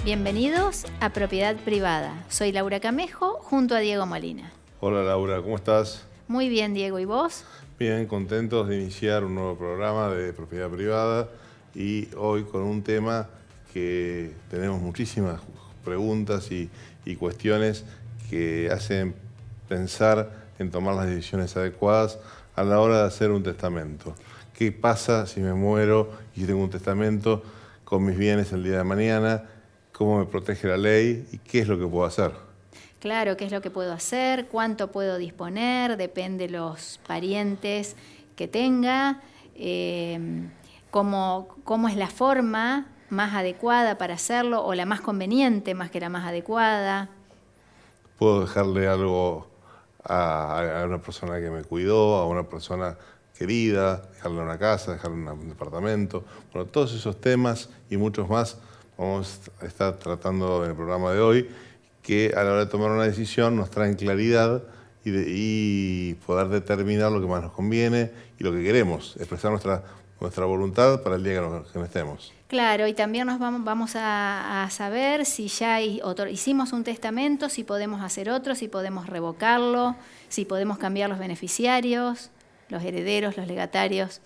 Bienvenidos a Propiedad Privada. Soy Laura Camejo junto a Diego Molina. Hola Laura, ¿cómo estás? Muy bien, Diego, ¿y vos? Bien, contentos de iniciar un nuevo programa de propiedad privada y hoy con un tema que tenemos muchísimas preguntas y cuestiones que hacen pensar en tomar las decisiones adecuadas a la hora de hacer un testamento. ¿Qué pasa si me muero y tengo un testamento con mis bienes el día de mañana? ¿Cómo me protege la ley y qué es lo que puedo hacer? Claro, qué es lo que puedo hacer, cuánto puedo disponer, depende de los parientes que tenga, cómo es la forma más adecuada para hacerlo o la más conveniente más que la más adecuada. ¿Puedo dejarle algo a una persona que me cuidó, a una persona querida, dejarle una casa, dejarle un departamento? Bueno, todos esos temas y muchos más vamos a estar tratando en el programa de hoy, que a la hora de tomar una decisión nos traen claridad y poder determinar lo que más nos conviene y lo que queremos, expresar nuestra voluntad para el día que no estemos. Claro, y también nos vamos a saber si ya hicimos un testamento, si podemos hacer otro, si podemos revocarlo, si podemos cambiar los beneficiarios, los herederos, los legatarios.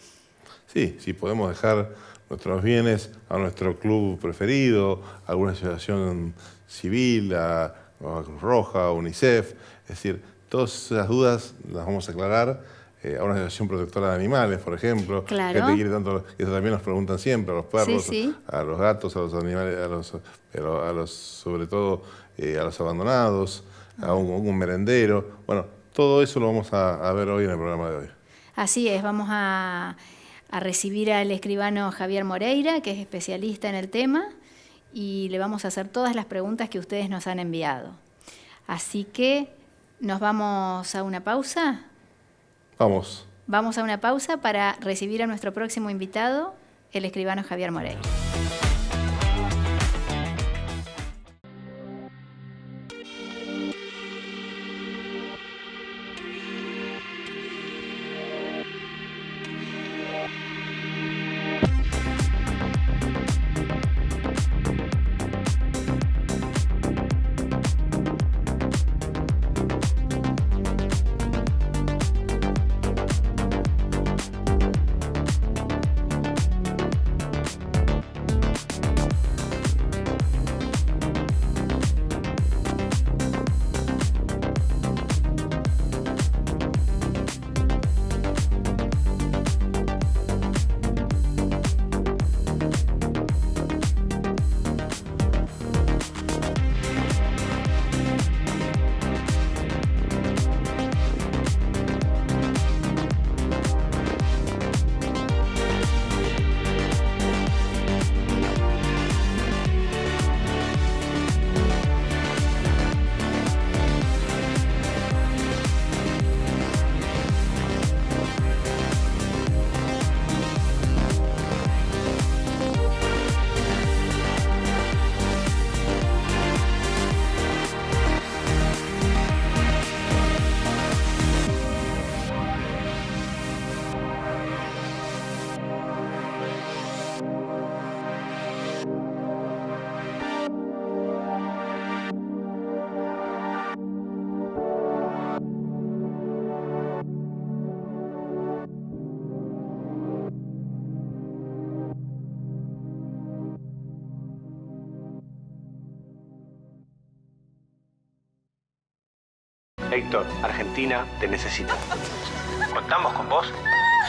Sí, si podemos dejar nuestros bienes a nuestro club preferido, a alguna asociación civil, a Cruz Roja, a UNICEF. Es decir, todas esas dudas las vamos a aclarar a una asociación protectora de animales, por ejemplo. Claro. Gente quiere tanto, eso también nos preguntan siempre, a los perros, sí. a los gatos, a los animales, sobre todo a los abandonados, a un merendero. Bueno, todo eso lo vamos a ver hoy en el programa de hoy. Así es, vamos a recibir al escribano Javier Moreira, que es especialista en el tema, y le vamos a hacer todas las preguntas que ustedes nos han enviado. Así que, ¿nos vamos a una pausa? Vamos. Vamos a una pausa para recibir a nuestro próximo invitado, el escribano Javier Moreira. Héctor, Argentina te necesita. ¿Contamos con vos?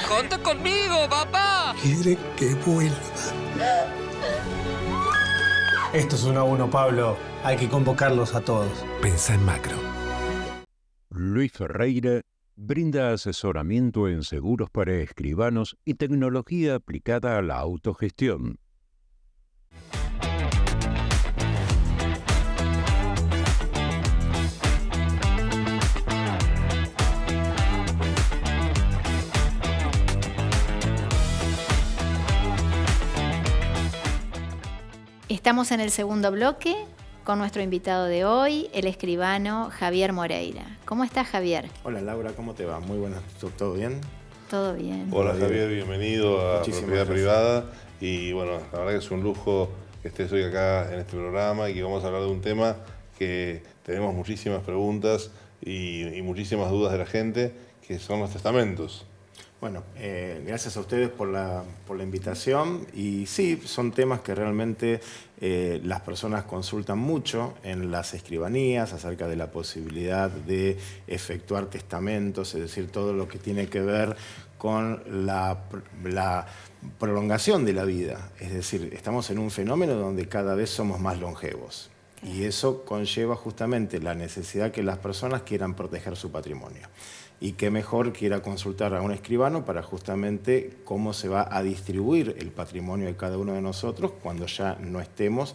¡Conta conmigo, papá! Quiere que vuelva. Esto es 1 a 1, Pablo. Hay que convocarlos a todos. Pensá en macro. Luis Ferreira brinda asesoramiento en seguros para escribanos y tecnología aplicada a la autogestión. Estamos en el segundo bloque con nuestro invitado de hoy, el escribano Javier Moreira. ¿Cómo estás, Javier? Hola Laura, ¿cómo te va? Muy buenas, ¿todo bien? Todo bien. Hola Javier, bienvenido a Muchísimas Propiedad gracias. Privada. Y bueno, la verdad que es un lujo que estés hoy acá en este programa y que vamos a hablar de un tema que tenemos muchísimas preguntas y muchísimas dudas de la gente, que son los testamentos. Bueno, gracias a ustedes por la invitación. Y sí, son temas que realmente las personas consultan mucho en las escribanías acerca de la posibilidad de efectuar testamentos, es decir, todo lo que tiene que ver con la prolongación de la vida. Es decir, estamos en un fenómeno donde cada vez somos más longevos. Y eso conlleva justamente la necesidad que las personas quieran proteger su patrimonio. Y qué mejor que ir a consultar a un escribano para justamente cómo se va a distribuir el patrimonio de cada uno de nosotros cuando ya no estemos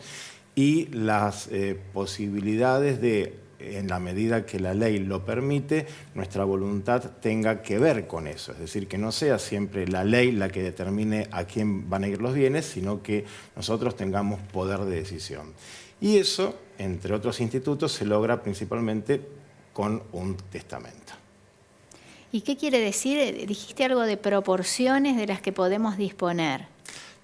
y las posibilidades de, en la medida que la ley lo permite, nuestra voluntad tenga que ver con eso. Es decir, que no sea siempre la ley la que determine a quién van a ir los bienes, sino que nosotros tengamos poder de decisión. Y eso, entre otros institutos, se logra principalmente con un testamento. ¿Y qué quiere decir? Dijiste algo de proporciones de las que podemos disponer.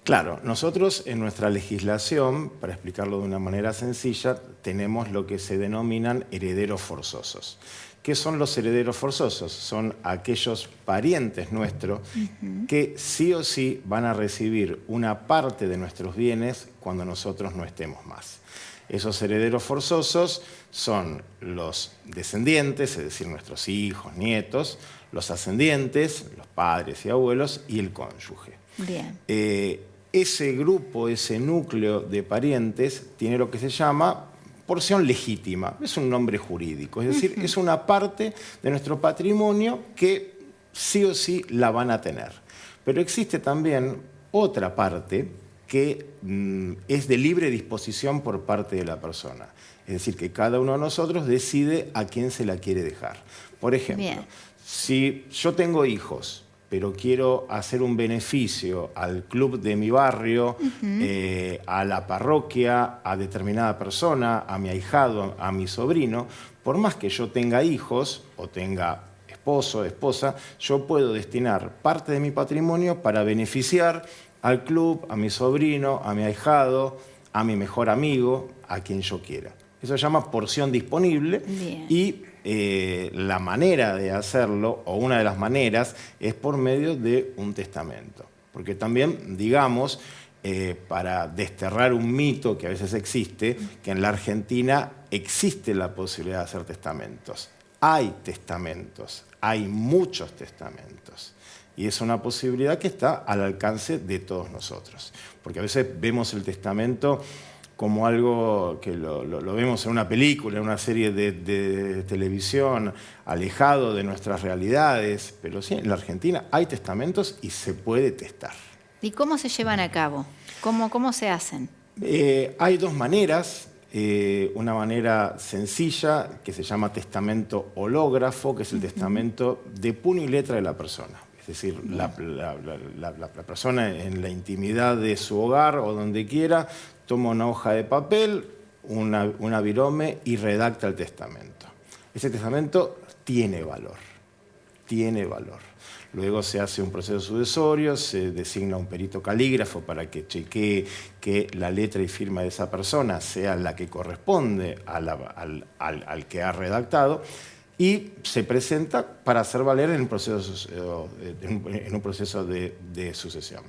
Claro, nosotros en nuestra legislación, para explicarlo de una manera sencilla, tenemos lo que se denominan herederos forzosos. ¿Qué son los herederos forzosos? Son aquellos parientes nuestros que sí o sí van a recibir una parte de nuestros bienes cuando nosotros no estemos más. Esos herederos forzosos son los descendientes, es decir, nuestros hijos, nietos, los ascendientes, los padres y abuelos, y el cónyuge. Bien. Ese grupo, ese núcleo de parientes, tiene lo que se llama porción legítima. Es un nombre jurídico, es decir, es una parte de nuestro patrimonio que sí o sí la van a tener. Pero existe también otra parte que es de libre disposición por parte de la persona. Es decir, que cada uno de nosotros decide a quién se la quiere dejar. Por ejemplo, Bien. Si yo tengo hijos, pero quiero hacer un beneficio al club de mi barrio, a la parroquia, a determinada persona, a mi ahijado, a mi sobrino, por más que yo tenga hijos o tenga esposo, esposa, yo puedo destinar parte de mi patrimonio para beneficiar al club, a mi sobrino, a mi ahijado, a mi mejor amigo, a quien yo quiera. Eso se llama porción disponible. Bien. Y la manera de hacerlo, o una de las maneras, es por medio de un testamento. Porque también, digamos, para desterrar un mito que a veces existe, que en la Argentina existe la posibilidad de hacer testamentos. Hay testamentos, hay muchos testamentos. Y es una posibilidad que está al alcance de todos nosotros. Porque a veces vemos el testamento como algo que lo vemos en una película, en una serie de televisión, alejado de nuestras realidades. Pero sí, en la Argentina hay testamentos y se puede testar. ¿Y cómo se llevan a cabo? ¿Cómo se hacen? Hay dos maneras. Una manera sencilla que se llama testamento hológrafo, que es el testamento de puño y letra de la persona. Es decir, la persona en la intimidad de su hogar o donde quiera toma una hoja de papel, una virome y redacta el testamento. Ese testamento tiene valor, tiene valor. Luego se hace un proceso sucesorio, se designa un perito calígrafo para que chequee que la letra y firma de esa persona sea la que corresponde al que ha redactado, y se presenta para hacer valer en un proceso de sucesión.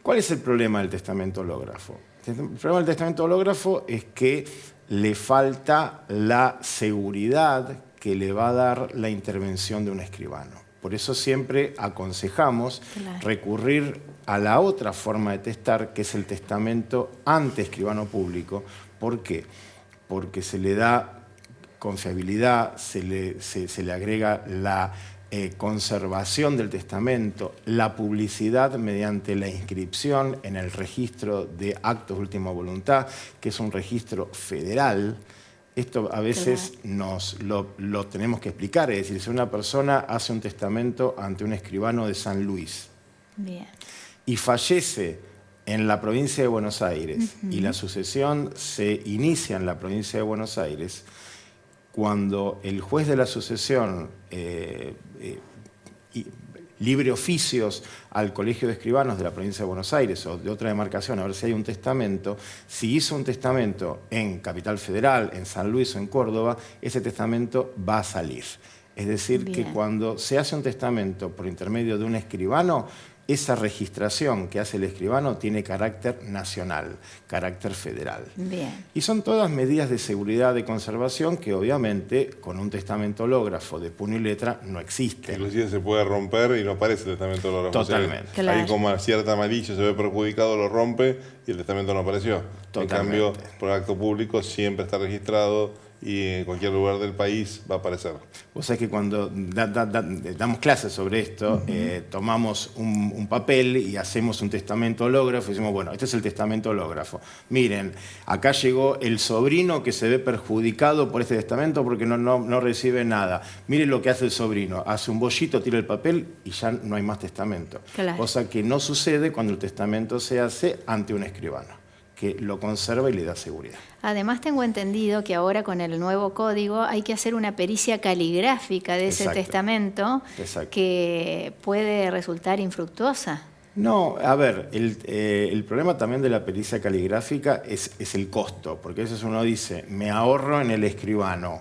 ¿Cuál es el problema del testamento hológrafo? El problema del testamento hológrafo es que le falta la seguridad que le va a dar la intervención de un escribano. Por eso siempre aconsejamos recurrir a la otra forma de testar, que es el testamento ante escribano público. ¿Por qué? Porque se le da confiabilidad, se le agrega la conservación del testamento, la publicidad mediante la inscripción en el registro de actos de última voluntad, que es un registro federal. Esto a veces lo tenemos que explicar, es decir, si una persona hace un testamento ante un escribano de San Luis y fallece en la provincia de Buenos Aires y la sucesión se inicia en la provincia de Buenos Aires, cuando el juez de la sucesión libre oficios al Colegio de Escribanos de la provincia de Buenos Aires o de otra demarcación a ver si hay un testamento, si hizo un testamento en Capital Federal, en San Luis o en Córdoba, ese testamento va a salir. Es decir, que cuando se hace un testamento por intermedio de un escribano, esa registración que hace el escribano tiene carácter nacional, carácter federal. Y son todas medidas de seguridad de conservación que obviamente con un testamento hológrafo de puño y letra no existen. Inclusive se puede romper y no aparece el testamento hológrafo. Totalmente. O sea, ahí como cierta amarillo se ve perjudicado, lo rompe y el testamento no apareció. Totalmente. En cambio, por acto público siempre está registrado y en cualquier lugar del país va a aparecer. Vos sabés que cuando damos clases sobre esto, tomamos un papel y hacemos un testamento hológrafo y decimos, bueno, este es el testamento hológrafo. Miren, acá llegó el sobrino que se ve perjudicado por este testamento porque no recibe nada. Miren lo que hace el sobrino, hace un bollito, tira el papel y ya no hay más testamento. Cosa que no sucede cuando el testamento se hace ante un escribano, que lo conserva y le da seguridad. Además tengo entendido que ahora con el nuevo código hay que hacer una pericia caligráfica de ese testamento que puede resultar infructuosa. No, a ver, el problema también de la pericia caligráfica es el costo, porque a veces uno dice, me ahorro en el escribano,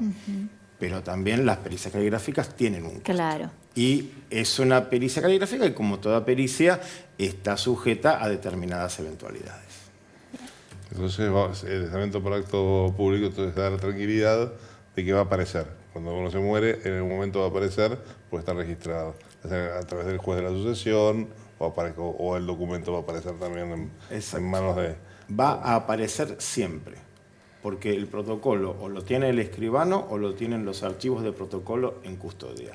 pero también las pericias caligráficas tienen un costo. Y es una pericia caligráfica que, como toda pericia, está sujeta a determinadas eventualidades. Entonces, el testamento por acto público entonces da la tranquilidad de que va a aparecer. Cuando uno se muere, en el momento va a aparecer porque está registrado. A través del juez de la sucesión o el documento va a aparecer también en manos de... Va a aparecer siempre, porque el protocolo o lo tiene el escribano o lo tienen los archivos de protocolo en custodia.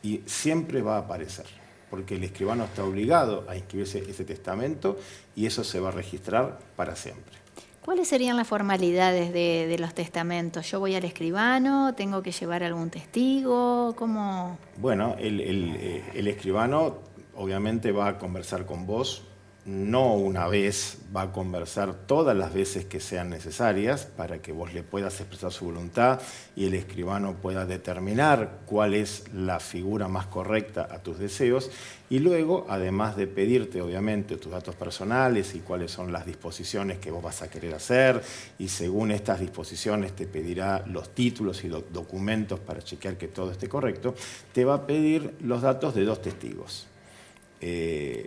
Y siempre va a aparecer, porque el escribano está obligado a inscribirse ese testamento y eso se va a registrar para siempre. ¿Cuáles serían las formalidades de los testamentos? ¿Yo voy al escribano? ¿Tengo que llevar algún testigo? ¿Cómo? Bueno, el escribano obviamente va a conversar con vos, no una vez, va a conversar todas las veces que sean necesarias para que vos le puedas expresar su voluntad y el escribano pueda determinar cuál es la figura más correcta a tus deseos y luego, además de pedirte obviamente tus datos personales y cuáles son las disposiciones que vos vas a querer hacer y según estas disposiciones te pedirá los títulos y los documentos para chequear que todo esté correcto, te va a pedir los datos de 2 testigos.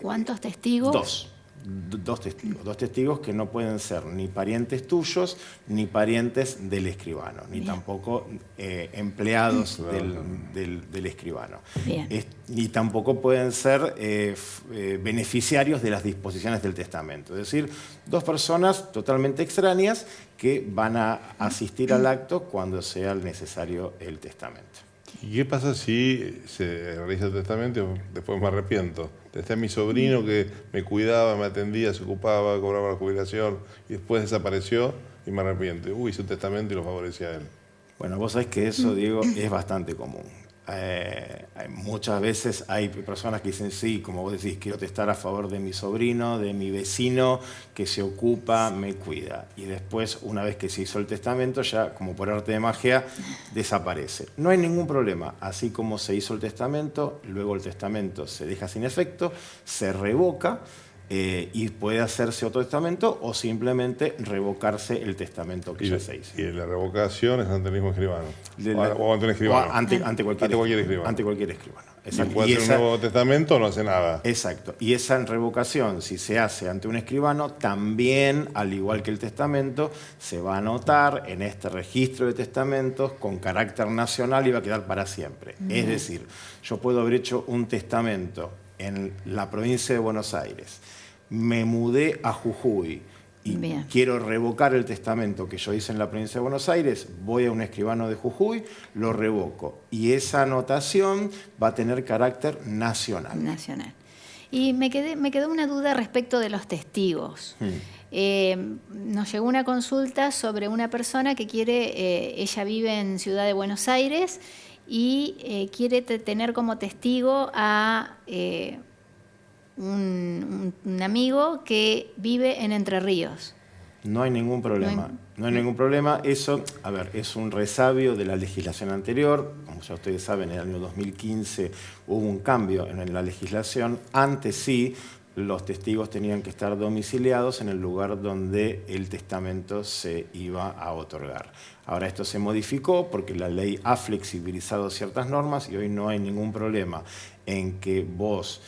¿Cuántos testigos? Dos testigos que no pueden ser ni parientes tuyos ni parientes del escribano, ni tampoco empleados del escribano. Ni tampoco pueden ser beneficiarios de las disposiciones del testamento. Es decir, 2 personas totalmente extrañas que van a asistir al acto cuando sea necesario el testamento. ¿Y qué pasa si se realiza el testamento y después me arrepiento? Está mi sobrino que me cuidaba, me atendía, se ocupaba, cobraba la jubilación y después desapareció y me arrepiento. Hice un testamento y lo favorecía a él. Bueno, vos sabés que eso, Diego, es bastante común. Muchas veces hay personas que dicen, sí, como vos decís, quiero testar a favor de mi sobrino, de mi vecino, que se ocupa, me cuida. Y después, una vez que se hizo el testamento, ya como por arte de magia, desaparece. No hay ningún problema. Así como se hizo el testamento, luego el testamento se deja sin efecto, se revoca Y puede hacerse otro testamento o simplemente revocarse el testamento que ya se hizo. Y la revocación es ante el mismo escribano. O ante un O escribano. ante cualquier escribano. Ante cualquier escribano. Y Exacto. puede hacer un nuevo testamento, no hace nada. Exacto. Y esa revocación, si se hace ante un escribano, también, al igual que el testamento, se va a anotar en este registro de testamentos con carácter nacional y va a quedar para siempre. Es decir, yo puedo haber hecho un testamento en la provincia de Buenos Aires, me mudé a Jujuy y quiero revocar el testamento que yo hice en la provincia de Buenos Aires, voy a un escribano de Jujuy, lo revoco. Y esa anotación va a tener carácter nacional. Nacional. Y me quedó una duda respecto de los testigos. Nos llegó una consulta sobre una persona que quiere, ella vive en Ciudad de Buenos Aires y quiere tener como testigo a un amigo que vive en Entre Ríos. No hay ningún problema. No hay ningún problema. Eso, a ver, es un resabio de la legislación anterior. Como ya ustedes saben, en el año 2015 hubo un cambio en la legislación. Antes sí, los testigos tenían que estar domiciliados en el lugar donde el testamento se iba a otorgar. Ahora esto se modificó porque la ley ha flexibilizado ciertas normas y hoy no hay ningún problema en que vos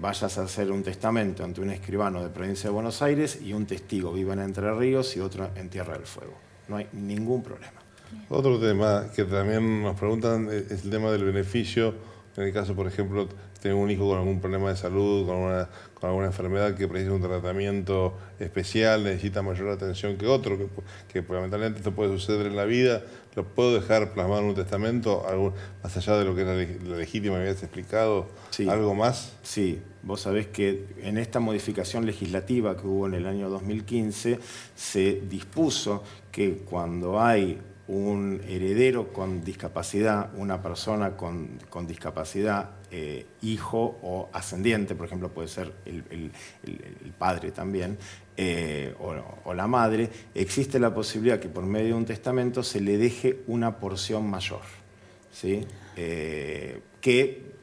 vayas a hacer un testamento ante un escribano de provincia de Buenos Aires y un testigo viva en Entre Ríos y otro en Tierra del Fuego. No hay ningún problema. Otro tema que también nos preguntan es el tema del beneficio. En el caso, por ejemplo, tengo un hijo con algún problema de salud, con alguna enfermedad que precisa un tratamiento especial, necesita mayor atención que otro, que lamentablemente esto puede suceder en la vida. ¿Lo puedo dejar plasmado en un testamento, más allá de lo que es la legítima, me habías explicado? Sí. ¿Algo más? Sí, vos sabés que en esta modificación legislativa que hubo en el año 2015 se dispuso que cuando hay un heredero con discapacidad, una persona con discapacidad, hijo o ascendiente, por ejemplo, puede ser el padre también, o la madre, existe la posibilidad que por medio de un testamento se le deje una porción mayor, ¿sí? Que,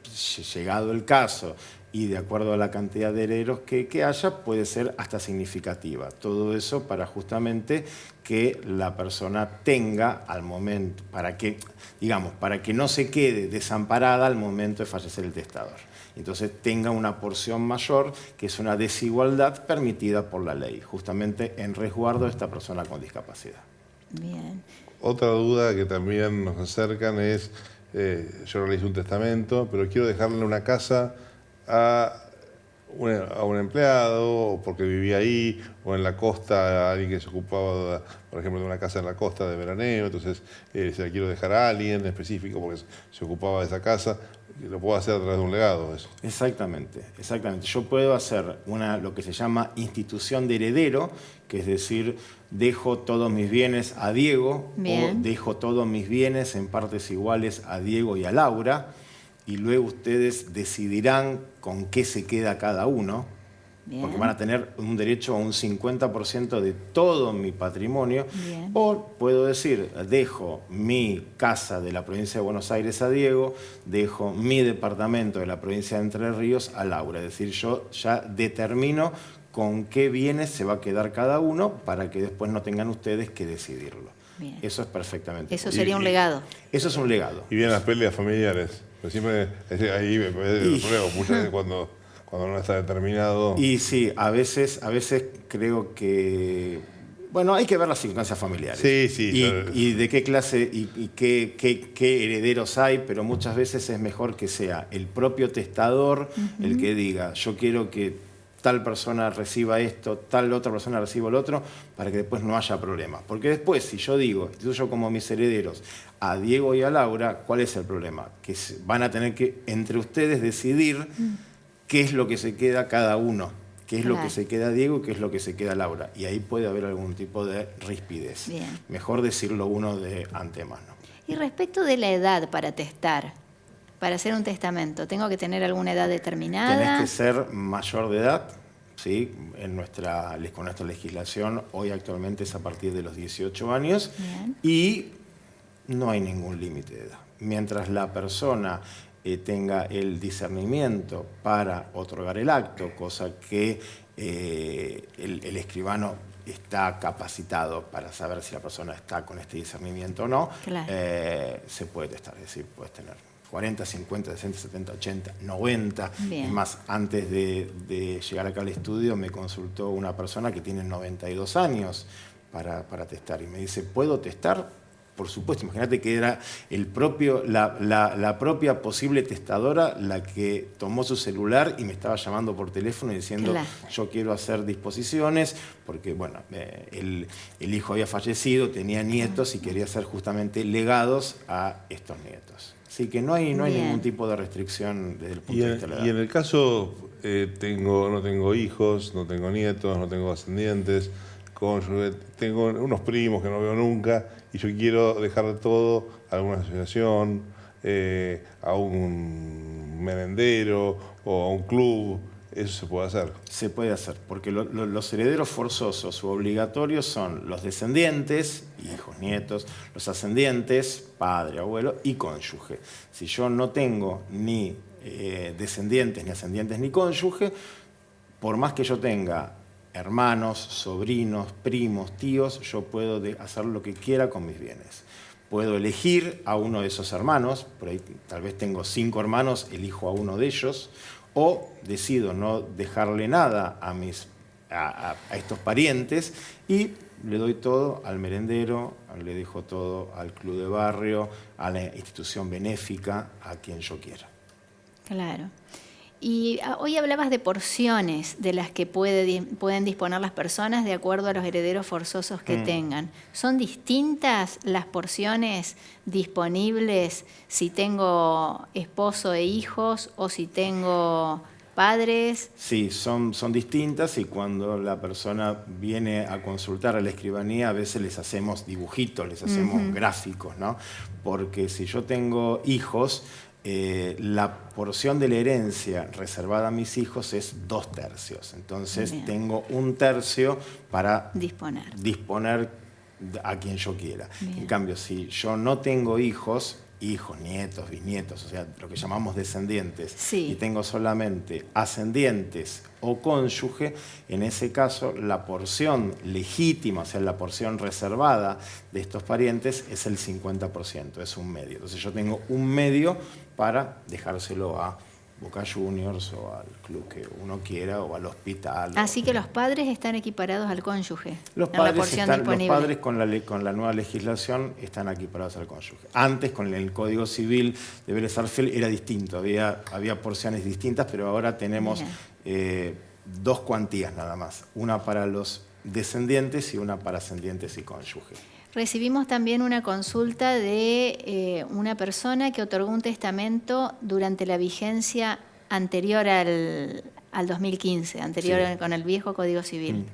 llegado el caso y de acuerdo a la cantidad de herederos que haya, puede ser hasta significativa. Todo eso para justamente que la persona tenga al momento, para que no se quede desamparada al momento de fallecer el testador. Entonces tenga una porción mayor, que es una desigualdad permitida por la ley, justamente en resguardo de esta persona con discapacidad. Bien. Otra duda que también nos acercan es, yo realicé un testamento, pero quiero dejarle una casa a un empleado, porque vivía ahí, o en la costa, a alguien que se ocupaba, por ejemplo, de una casa en la costa de veraneo, entonces se la quiero dejar a alguien específico porque se ocupaba de esa casa. Lo puedo hacer a través de un legado, eso. Exactamente, exactamente. Yo puedo hacer lo que se llama institución de heredero, que es decir, dejo todos mis bienes a Diego, Bien. o dejo todos mis bienes en partes iguales a Diego y a Laura, y luego ustedes decidirán con qué se queda cada uno, Bien. porque van a tener un derecho a un 50% de todo mi patrimonio. Bien. O puedo decir, dejo mi casa de la provincia de Buenos Aires a Diego, dejo mi departamento de la provincia de Entre Ríos a Laura. Es decir, yo ya determino con qué bienes se va a quedar cada uno para que después no tengan ustedes que decidirlo. Bien. Eso es perfectamente Eso posible. sería un legado. Eso es un legado. Y vienen las peleas familiares. Pero siempre ahí me pruebo, muchas veces cuando no está determinado. Y sí, a veces creo que... Bueno, hay que ver las circunstancias familiares. Sí, sí. Y de qué clase y qué herederos hay, pero muchas veces es mejor que sea el propio testador el que diga, yo quiero que tal persona reciba esto, tal otra persona reciba lo otro, para que después no haya problemas. Porque después, si yo digo, instituyo como mis herederos a Diego y a Laura, ¿cuál es el problema? Que van a tener que, entre ustedes, decidir qué es lo que se queda cada uno, qué es lo que se queda Diego y qué es lo que se queda Laura. Y ahí puede haber algún tipo de rispidez. Bien. Mejor decirlo uno de antemano. Y respecto de la edad para testar, para hacer un testamento, ¿tengo que tener alguna edad determinada? Tenés que ser mayor de edad, ¿sí? Con nuestra legislación, hoy actualmente es a partir de los 18 años. Bien. Y no hay ningún límite de edad. Mientras la persona tenga el discernimiento para otorgar el acto, cosa que el escribano está capacitado para saber si la persona está con este discernimiento o no, Claro. Se puede testar, es decir, puedes tener 40, 50, 60, 70, 80, 90. Bien. Es más, antes de llegar acá al estudio me consultó una persona que tiene 92 años para testar y me dice, ¿puedo testar? Por supuesto, imagínate que era la propia posible testadora la que tomó su celular y me estaba llamando por teléfono y diciendo, Claro. yo quiero hacer disposiciones, porque bueno, el hijo había fallecido, tenía nietos y quería hacer justamente legados a estos nietos. Así que no hay Bien. ningún tipo de restricción desde el punto de vista de la edad. Y en el caso, no tengo hijos, no tengo nietos, no tengo ascendientes, cónyuge, tengo unos primos que no veo nunca y yo quiero dejar todo a alguna asociación, a un merendero o a un club. ¿Eso se puede hacer? Se puede hacer, porque los herederos forzosos u obligatorios son los descendientes, hijos, nietos, los ascendientes, padre, abuelo y cónyuge. Si yo no tengo ni descendientes, ni ascendientes, ni cónyuge, por más que yo tenga hermanos, sobrinos, primos, tíos, yo puedo hacer lo que quiera con mis bienes. Puedo elegir a uno de esos hermanos, por ahí tal vez tengo 5 hermanos, elijo a uno de ellos, o decido no dejarle nada a estos parientes y le doy todo al merendero, le dejo todo al club de barrio, a la institución benéfica, a quien yo quiera. Claro. Y hoy hablabas de porciones de las que pueden disponer las personas de acuerdo a los herederos forzosos que tengan. ¿Son distintas las porciones disponibles si tengo esposo e hijos o si tengo padres? Sí, son distintas y cuando la persona viene a consultar a la escribanía a veces les hacemos dibujitos, les hacemos gráficos, ¿no? Porque si yo tengo hijos, la porción de la herencia reservada a mis hijos es 2/3. Entonces Bien. tengo 1/3 para Disponer. a quien yo quiera. Bien. En cambio, si yo no tengo hijos, nietos, bisnietos, o sea, lo que llamamos descendientes, Sí. y tengo solamente ascendientes o cónyuge, en ese caso la porción legítima, o sea, la porción reservada de estos parientes es el 50%, es 1/2. Entonces yo tengo 1/2 para dejárselo a Boca Juniors o al club que uno quiera o al hospital. Así que los padres están equiparados al cónyuge Los en la padres, porción disponible. los padres con la nueva legislación están equiparados al cónyuge. Antes, con el Código Civil de Vélez Sarsfield era distinto, había porciones distintas, pero ahora tenemos 2 cuantías nada más, una para los descendientes y una para ascendientes y cónyuge. Recibimos también una consulta de una persona que otorgó un testamento durante la vigencia anterior al 2015, Sí. con el viejo Código Civil.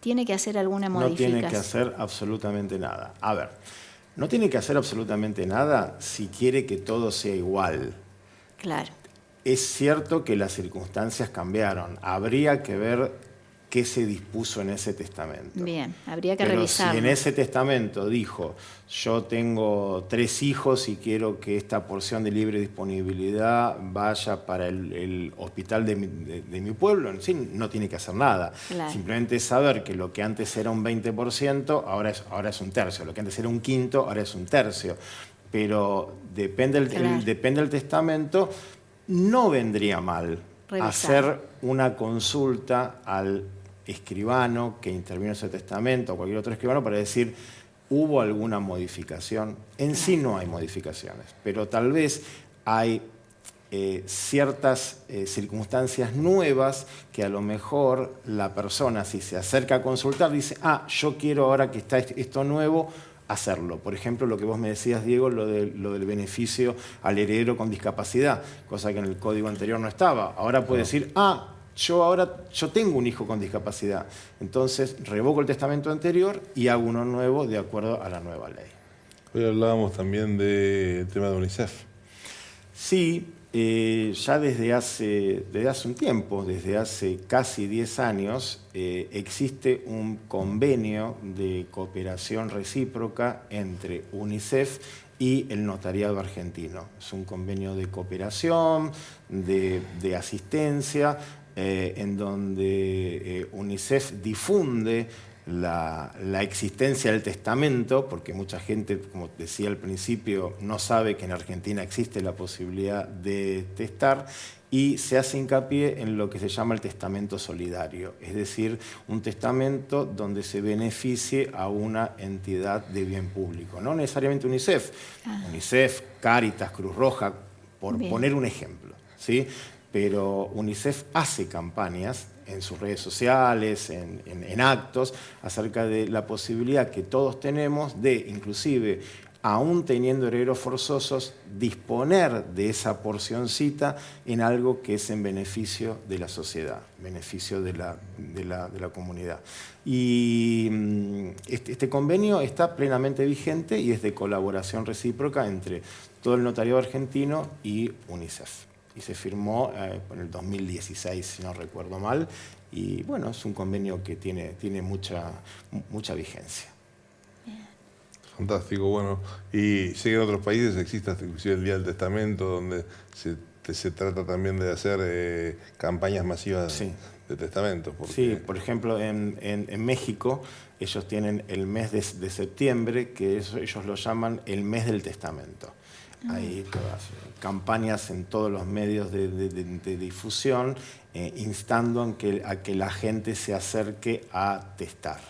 ¿Tiene que hacer alguna modificación? No tiene que hacer absolutamente nada. A ver, no tiene que hacer absolutamente nada si quiere que todo sea igual. Claro. Es cierto que las circunstancias cambiaron. Habría que ver qué se dispuso en ese testamento. Bien, habría que Pero revisarlo. si en ese testamento dijo, yo tengo 3 hijos y quiero que esta porción de libre disponibilidad vaya para el hospital de mi pueblo, en sí, no tiene que hacer nada. Claro. Simplemente saber que lo que antes era un 20%, ahora es 1/3. Lo que antes era un quinto, ahora es 1/3. Pero depende del testamento, no vendría mal Revisar. hacer una consulta al escribano que intervino en ese testamento o cualquier otro escribano para decir, ¿hubo alguna modificación? En sí no hay modificaciones, pero tal vez hay ciertas circunstancias nuevas que a lo mejor la persona, si se acerca a consultar, dice, yo quiero ahora que está esto nuevo, hacerlo. Por ejemplo, lo que vos me decías, Diego, lo del beneficio al heredero con discapacidad, cosa que en el código anterior no estaba. Ahora puede decir, yo tengo un hijo con discapacidad, entonces revoco el testamento anterior y hago uno nuevo de acuerdo a la nueva ley. Hoy hablábamos también del tema de UNICEF. Sí, ya desde hace un tiempo, desde hace casi 10 años, existe un convenio de cooperación recíproca entre UNICEF y el notariado argentino. Es un convenio de cooperación, de asistencia, en donde UNICEF difunde la existencia del testamento, porque mucha gente, como decía al principio, no sabe que en Argentina existe la posibilidad de testar, y se hace hincapié en lo que se llama el testamento solidario, es decir, un testamento donde se beneficie a una entidad de bien público, no necesariamente UNICEF, UNICEF, Cáritas, Cruz Roja, por poner un ejemplo, ¿sí? Pero UNICEF hace campañas en sus redes sociales, en actos, acerca de la posibilidad que todos tenemos de, inclusive, aún teniendo herederos forzosos, disponer de esa porcioncita en algo que es en beneficio de la sociedad, beneficio de la comunidad. Y este convenio está plenamente vigente y es de colaboración recíproca entre todo el notariado argentino y UNICEF. Y se firmó en el 2016, si no recuerdo mal, y bueno, es un convenio que tiene mucha vigencia. Fantástico, bueno. Y sé que en otros países existe hasta inclusive el Día del Testamento, donde se trata también de hacer campañas masivas de testamentos. Porque... Sí, por ejemplo, en México ellos tienen el mes de septiembre, que ellos lo llaman el mes del testamento. Hay todas campañas en todos los medios de difusión instando a que la gente se acerque a testar.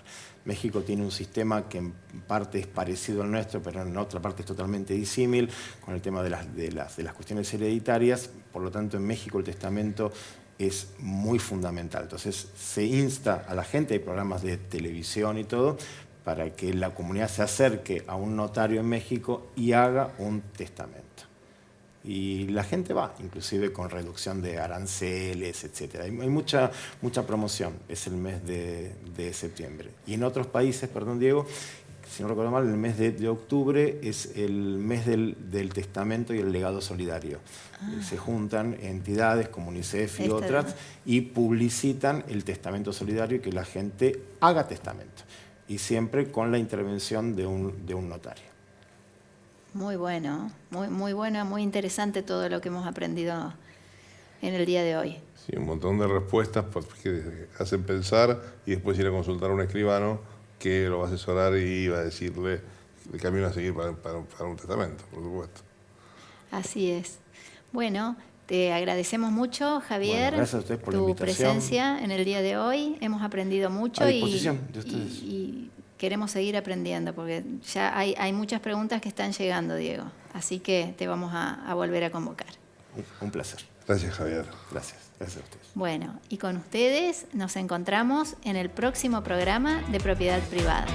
México tiene un sistema que en parte es parecido al nuestro, pero en otra parte es totalmente disímil, con el tema de las cuestiones hereditarias. Por lo tanto, en México el testamento es muy fundamental. Entonces, se insta a la gente, hay programas de televisión y todo, para que la comunidad se acerque a un notario en México y haga un testamento. Y la gente va, inclusive con reducción de aranceles, etc. Hay mucha promoción, es el mes de septiembre. Y en otros países, perdón Diego, si no recuerdo mal, el mes de octubre es el mes del testamento y el legado solidario. Se juntan entidades como UNICEF y otras y publicitan el testamento solidario y que la gente haga testamento. Y siempre con la intervención de un notario. Muy bueno, muy bueno, muy interesante todo lo que hemos aprendido en el día de hoy. Sí, un montón de respuestas que hacen pensar y después ir a consultar a un escribano que lo va a asesorar y va a decirle el camino a seguir para un testamento, por supuesto. Así es. Bueno, te agradecemos mucho, Javier, bueno, gracias a ustedes por la tu invitación. presencia en el día de hoy. Hemos aprendido mucho a disposición de ustedes. y queremos seguir aprendiendo porque ya hay muchas preguntas que están llegando, Diego. Así que te vamos a volver a convocar. Un placer. Gracias, Javier. Gracias a ustedes. Bueno, y con ustedes nos encontramos en el próximo programa de Propiedad Privada.